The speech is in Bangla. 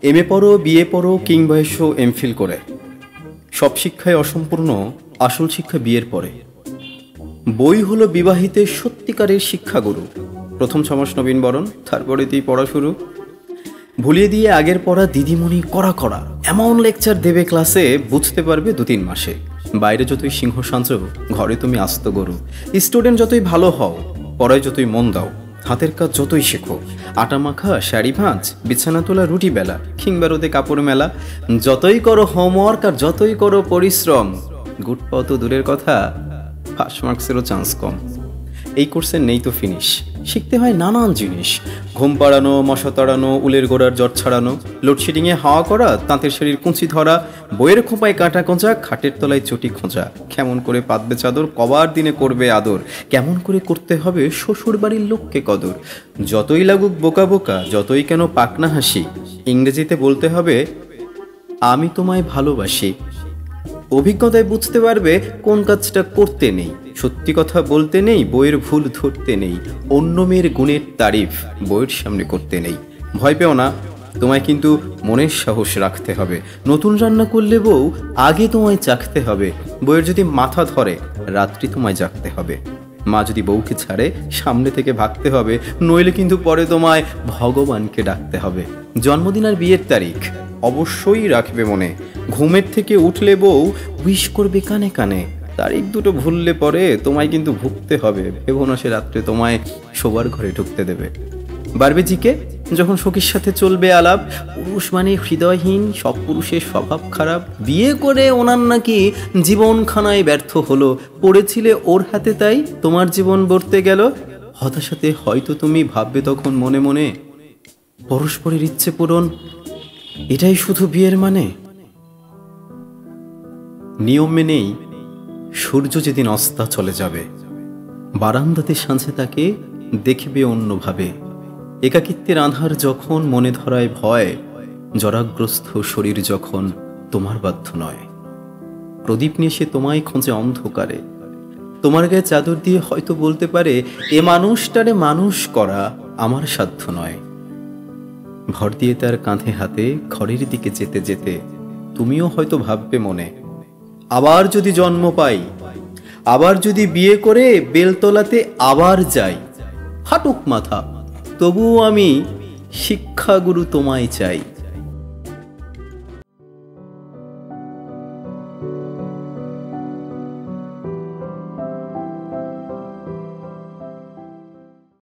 এমএ পড়ো, বিএ পড়ো কিংবা এসো এমফিল করে, সব শিক্ষায় অসম্পূর্ণ, আসল শিক্ষা বিয়ের পরে। বই হলো বিবাহিতের সত্যিকারের শিক্ষাগুরু। প্রথম 6 মাস নবীন বরণ, তারপরে তুই পড়া শুরু। ভুলিয়ে দিয়ে আগের পড়া দিদিমণি কড়া কড়া এমন লেকচার দেবে ক্লাসে, বুঝতে পারবে 2-3 মাসে। বাইরে যতই সিংহ সাঁজ, ঘরে তুমি আস্ত গরু। স্টুডেন্ট যতই ভালো হও, পড়ায় যতই মন দাও, হাতের কাজ যতই শেখো, আটা মাখা, শাড়ি ভাঁজ, বিছানা তোলা, রুটি বেলা কিংবা রোদে কাপড় মেলা, যতই করো হোমওয়ার্ক আর যতই করো পরিশ্রম, গুড পাও তো দূরের কথা, পাস মার্কসেরও চান্স কম। এই কোর্সের নেই তো ফিনিশ, শিখতে হয় নানান জিনিস। ঘুম পাড়ানো, মশা তাড়ানো, উলের গোড়ার জ্বর ছাড়ানো, লোডশেডিংয়ে হাওয়া করা, তাঁতের শাড়ির কুঁচি ধরা, বইয়ের খোঁপায় কাঁটা খোঁচা, খাটের তলায় চটি খোঁচা, কেমন করে পাতবে চাদর, কবার দিনে করবে আদর, কেমন করে করতে হবে শ্বশুর বাড়ির লোককে কদর। যতই লাগুক বোকা বোকা, যতই কেন পাকনা হাসি, ইংরেজিতে বলতে হবে আমি তোমায় ভালোবাসি। অভিজ্ঞতায় বুঝতে পারবে কোন কাজটা করতে নেই, সত্যি কথা বলতে নেই, বইয়ের ভুল ধরতে নেই, অন্য মেয়ের গুণের তারিফ বইয়ের সামনে করতে নেই। ভয় পেও না, তোমায় কিন্তু মনের সাহস রাখতে হবে। নতুন রান্না করলে বউ আগে তোমায় চাখতে হবে। বইয়ের যদি মাথা ধরে, রাত্রি তোমায় জাগতে হবে। মা যদি বউকে ছাড়ে, সামনে থেকে ভাগতে হবে, নইলে কিন্তু পরে তোমায় ভগবানকে ডাকতে হবে। জন্মদিন আর বিয়ের তারিখ অবশ্যই রাখবে মনে। ঘুমের থেকে উঠলে বউ উইশ করবে কানে কানে। তারিখ দুটো ভুললে পরে তোমায় কিন্তু ভুগতে হবে। ভেবো না সে রাত্রে তোমায় শোবার ঘরে ঢুকতে দেবে। বাড়বে জিকে যখন সখীর সাথে চলবে আলাপ, পুরুষ মানে হৃদয়হীন, সব পুরুষের স্বভাব খারাপ, বিয়ে করে ওনার নাকি জীবনখানায় ব্যর্থ হলো, পড়েছিলে ওর হাতে তাই তোমার জীবন বর্তে গেল। হতাশাতে হয়তো তুমি ভাববে তখন মনে মনে, পরস্পরের ইচ্ছে পূরণ এটাই শুধু বিয়ের মানে। নিয়ম মেনেই সূর্য যেদিন অস্তা চলে যাবে, বারান্দাতে সাঁঝে তাকে দেখবে অন্যভাবে। একাকিত্বের আধার যখন মনে ধরায় ভয়, জরাগ্রস্ত শরীর যখন তোমার বাধ্য নয়, প্রদীপ নিয়ে সে তোমায় খোঁজে অন্ধকারে। তোমার গায়ে চাদর দিয়ে হয়তো বলতে পারে, এ মানুষটারে মানুষ করা আমার সাধ্য নয়। ভর দিয়ে তার কাঁধে হাতে ঘরের দিকে যেতে যেতে তুমিও হয়তো ভাববে মনে, আবার যদি জন্ম পাই, আবার যদি বিয়ে করে বেলতলাতে আবার যাই, ফাটুক মাথা তবুও আমি শিক্ষাগুরু তোমায় চাই।